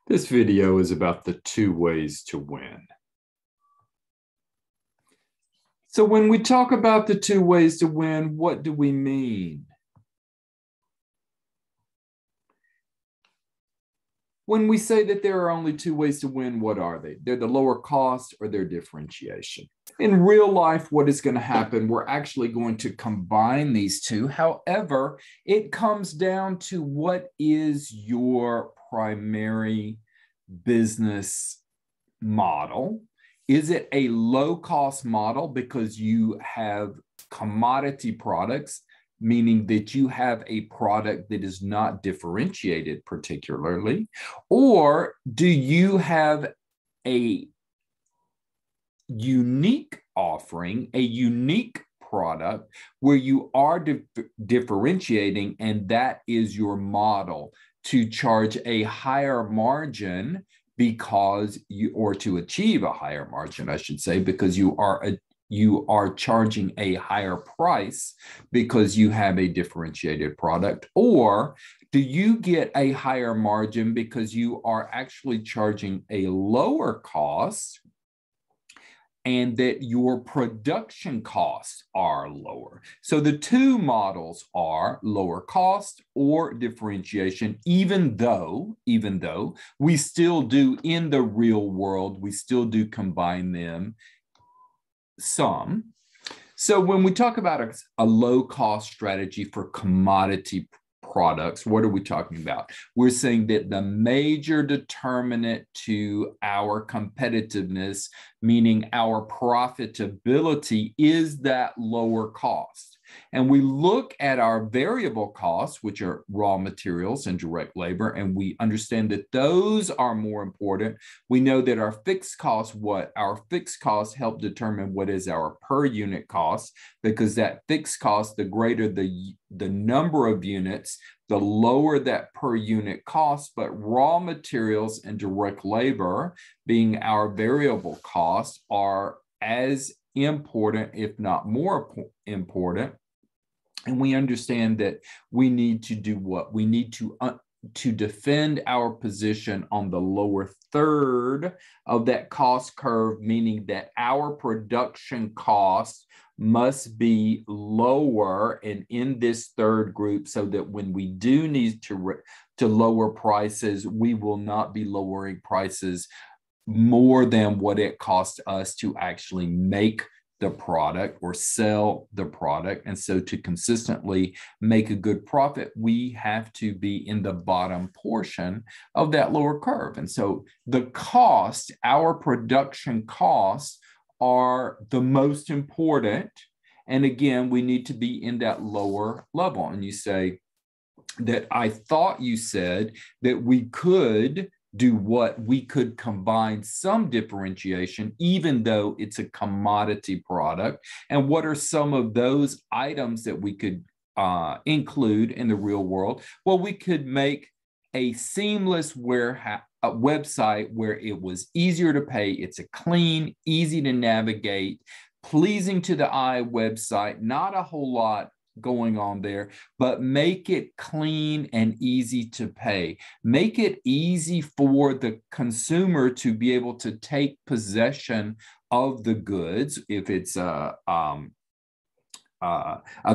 This video is about the 2 ways to win. So when we talk about the 2 ways to win, what do we mean? When we say that there are only 2 ways to win, what are they? They're the lower cost or their differentiation. In real life, what is going to happen? We're actually going to combine these two. However, it comes down to what is your primary business model. Is it a low-cost model because you have commodity products, meaning that you have a product that is not differentiated particularly? Or do you have a unique offering, a unique product where you are differentiating, and that is your model to charge a higher margin because you, or to achieve a higher margin, I should say, because you are charging a higher price because you have a differentiated product? Or do you get a higher margin because you are actually charging a lower cost and that your production costs are lower? So the two models are lower cost or differentiation, even though we still do in the real world, we still do combine them some. So when we talk about a low-cost strategy for commodity products, what are we talking about? We're saying that the major determinant to our competitiveness, meaning our profitability, is that lower cost. And we look at our variable costs, which are raw materials and direct labor, and we understand that those are more important. We know that our fixed costs help determine what is our per unit cost, because that fixed cost, the greater the number of units, the lower that per unit cost. But raw materials and direct labor, being our variable costs, are as important, if not more important. And we understand that we need to do what? We need to defend our position on the lower third of that cost curve, meaning that our production costs must be lower and in this third group, so that when we do need to lower prices, we will not be lowering prices more than what it costs us to actually make the product or sell the product. And so to consistently make a good profit, we have to be in the bottom portion of that lower curve. And so the cost, our production costs, are the most important. And again, we need to be in that lower level. And you say that I thought you said that we could do what? We could combine some differentiation, even though it's a commodity product. And what are some of those items that we could include in the real world? Well, we could make a seamless website where it was easier to pay. It's a clean, easy to navigate, pleasing to the eye website, not a whole lot going on there, but make it clean and easy to pay. Make it easy for the consumer to be able to take possession of the goods. If it's a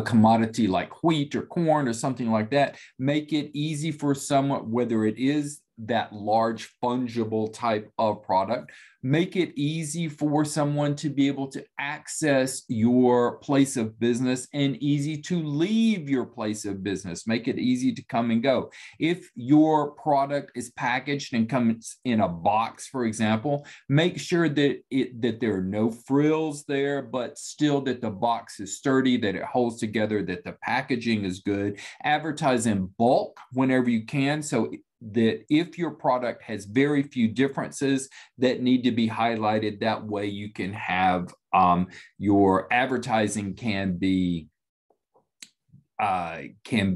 commodity like wheat or corn or something like that, make it easy for someone, whether it is that large fungible type of product, make it easy for someone to be able to access your place of business and easy to leave your place of business. Make it easy to come and go. If your product is packaged and comes in a box, for example, make sure that there are no frills there, but still that the box is sturdy, that it holds together, that the packaging is good. Advertise in bulk whenever you can, so that if your product has very few differences that need to be highlighted, that way you can have your advertising can be,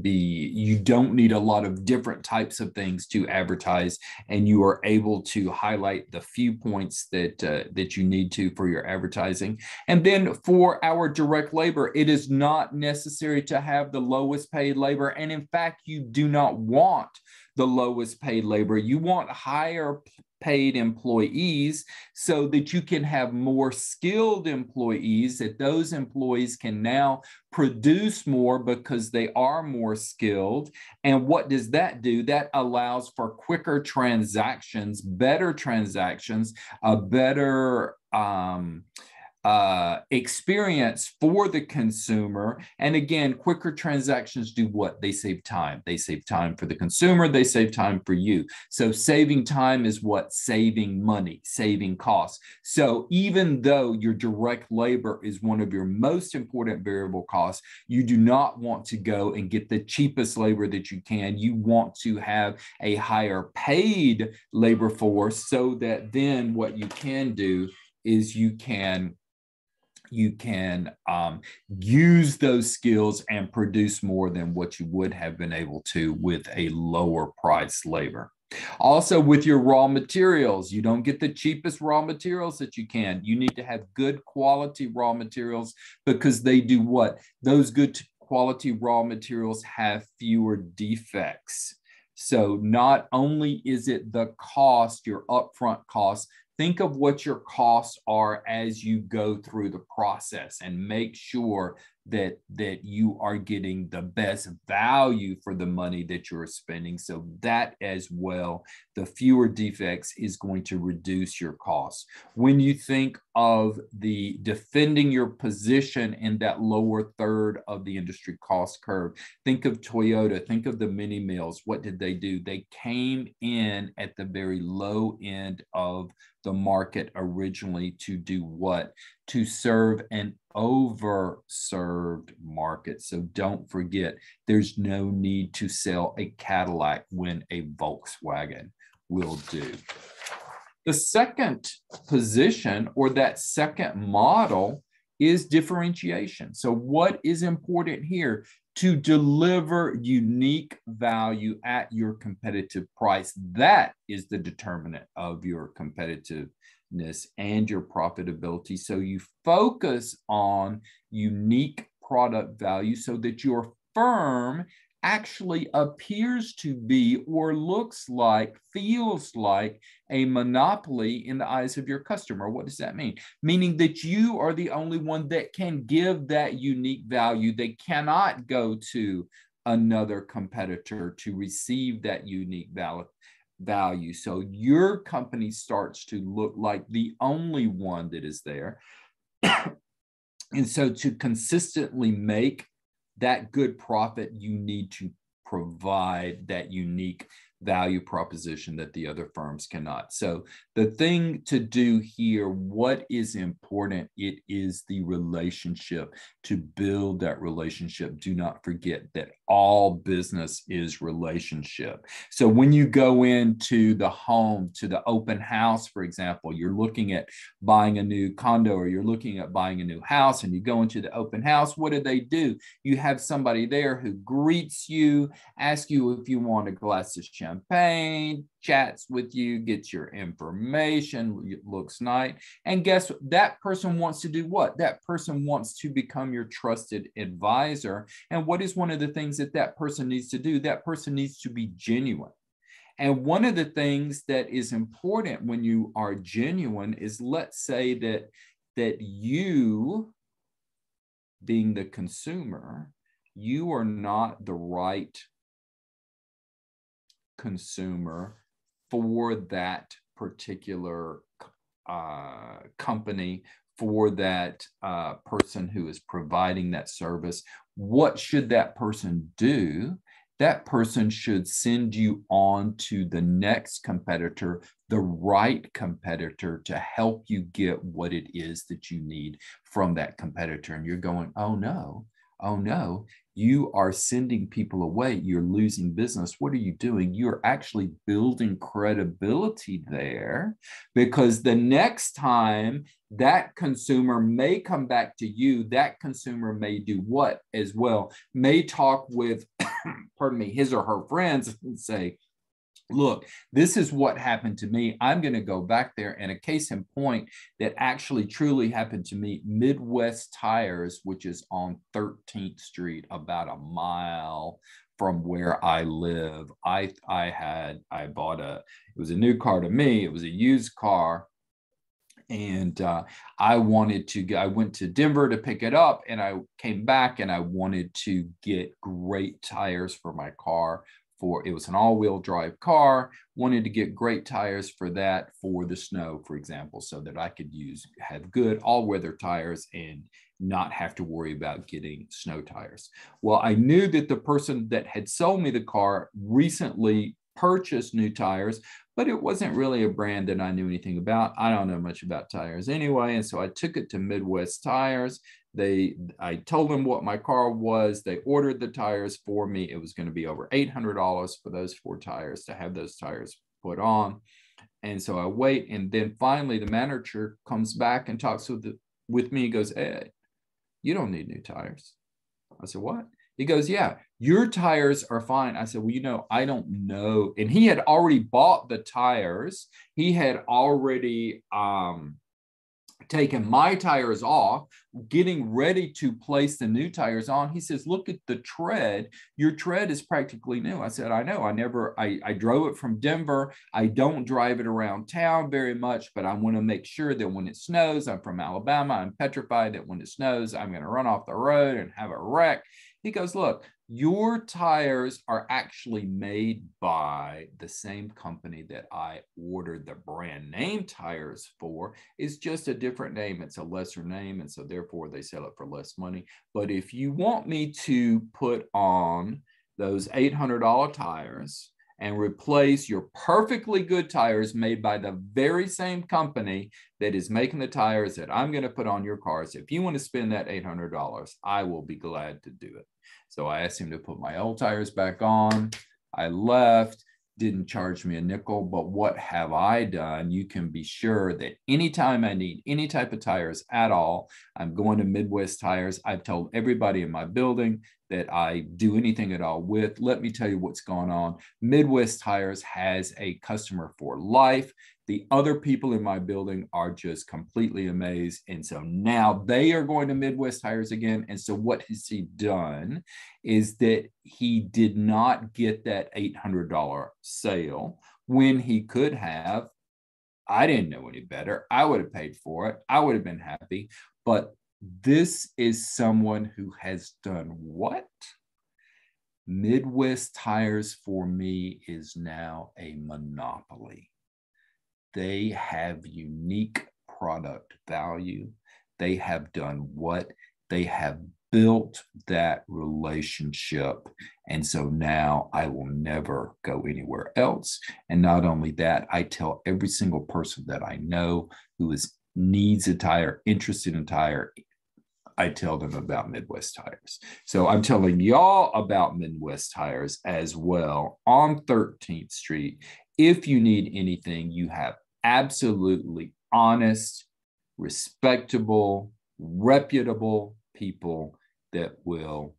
you don't need a lot of different types of things to advertise, and you are able to highlight the few points that you need to for your advertising. And then for our direct labor, it is not necessary to have the lowest paid labor. And in fact, you do not want the lowest paid labor. You want higher paid employees so that you can have more skilled employees, that those employees can now produce more because they are more skilled. And what does that do? That allows for quicker transactions, a better experience for the consumer. And again, quicker transactions do what? They save time. They save time for the consumer. They save time for you. So saving time is what? Saving money, saving costs. So even though your direct labor is one of your most important variable costs, you do not want to go and get the cheapest labor that you can. You want to have a higher paid labor force so that then what you can do is you can use those skills and produce more than what you would have been able to with a lower price labor. Also, with your raw materials, you don't get the cheapest raw materials that you can. You need to have good quality raw materials because they do what? Those good quality raw materials have fewer defects. So not only is it the cost, your upfront cost, think of what your costs are as you go through the process and make sure that you are getting the best value for the money that you're spending. So that as well, the fewer defects is going to reduce your costs. When you think of the defending your position in that lower third of the industry cost curve, think of Toyota, think of the mini mills. What did they do? They came in at the very low end of the market originally to do what? To serve an overserved market. So don't forget, there's no need to sell a Cadillac when a Volkswagen will do. The second position, or that second model, is differentiation. So what is important here? To deliver unique value at your competitive price. That is the determinant of your competitiveness and your profitability. So you focus on unique product value so that your firm actually appears to be, or looks like, feels like a monopoly in the eyes of your customer. What does that mean? Meaning that you are the only one that can give that unique value. They cannot go to another competitor to receive that unique value. So your company starts to look like the only one that is there. And so to consistently make that good profit, you need to provide that unique value proposition that the other firms cannot. So the thing to do here, what is important, it is the relationship, to build that relationship. Do not forget that all business is relationship. So when you go into the home, to the open house, for example, you're looking at buying a new condo or you're looking at buying a new house and you go into the open house, what do? You have somebody there who greets you, asks you if you want a glass of champagne, chats with you, gets your information, looks nice. And guess what? That person wants to do what? That person wants to become your trusted advisor. And what is one of the things that person needs to do? That person needs to be genuine. And one of the things that is important when you are genuine is, let's say that you, being the consumer, you are not the right consumer for that particular company, for that person who is providing that service. What should that person do? That person should send you on to the next competitor, the right competitor, to help you get what it is that you need from that competitor. And you're going, oh no, you are sending people away. You're losing business. What are you doing? You're actually building credibility there, because the next time that consumer may come back to you, that consumer may do what as well? May talk with, pardon me, his or her friends and say, look, this is what happened to me. I'm going to go back there. And a case in point that actually truly happened to me, Midwest Tires, which is on 13th Street, about a mile from where I live. I bought it was a new car to me. It was a used car. And I went to Denver to pick it up, and I came back and I wanted to get great tires for my car. It was an all-wheel drive car, wanted to get great tires for that, for the snow, for example, so that I could have good all-weather tires and not have to worry about getting snow tires. Well, I knew that the person that had sold me the car recently purchased new tires, but it wasn't really a brand that I knew anything about. I don't know much about tires anyway. And so I took it to Midwest Tires. I told them what my car was. They ordered the tires for me. It was going to be over $800 for those 4 tires, to have those tires put on. And so I wait. And then finally the manager comes back and talks with me. He goes, "Ed, you don't need new tires." I said, "What?" He goes, "Yeah, your tires are fine." I said, "Well, I don't know." And he had already bought the tires. He had already taken my tires off, getting ready to place the new tires on. He says, "Look at the tread. Your tread is practically new." I said, "I know. I drove it from Denver. I don't drive it around town very much, but I want to make sure that when it snows," I'm from Alabama, "I'm petrified that when it snows, I'm going to run off the road and have a wreck." He goes, "Look, your tires are actually made by the same company that I ordered the brand name tires for. It's just a different name. It's a lesser name. And so therefore they sell it for less money. But if you want me to put on those $800 tires and replace your perfectly good tires made by the very same company that is making the tires that I'm going to put on your cars, if you want to spend that $800, I will be glad to do it." So I asked him to put my old tires back on. I left, didn't charge me a nickel, but what have I done? You can be sure that anytime I need any type of tires at all, I'm going to Midwest Tires. I've told everybody in my building that I do anything at all with. Let me tell you what's going on. Midwest Tires has a customer for life. The other people in my building are just completely amazed. And so now they are going to Midwest Tires again. And so what has he done is that he did not get that $800 sale when he could have. I didn't know any better. I would have paid for it. I would have been happy. But this is someone who has done what? Midwest Tires for me is now a monopoly. They have unique product value. They have done what? They have built that relationship. And so now I will never go anywhere else. And not only that, I tell every single person that I know who needs a tire, interested in a tire, I tell them about Midwest Tires. So I'm telling y'all about Midwest Tires as well on 13th Street. If you need anything, you have absolutely honest, respectable, reputable people that will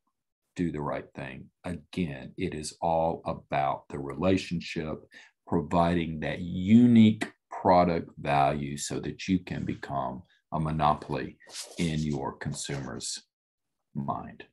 do the right thing. Again, it is all about the relationship, providing that unique product value so that you can become a monopoly in your consumer's mind.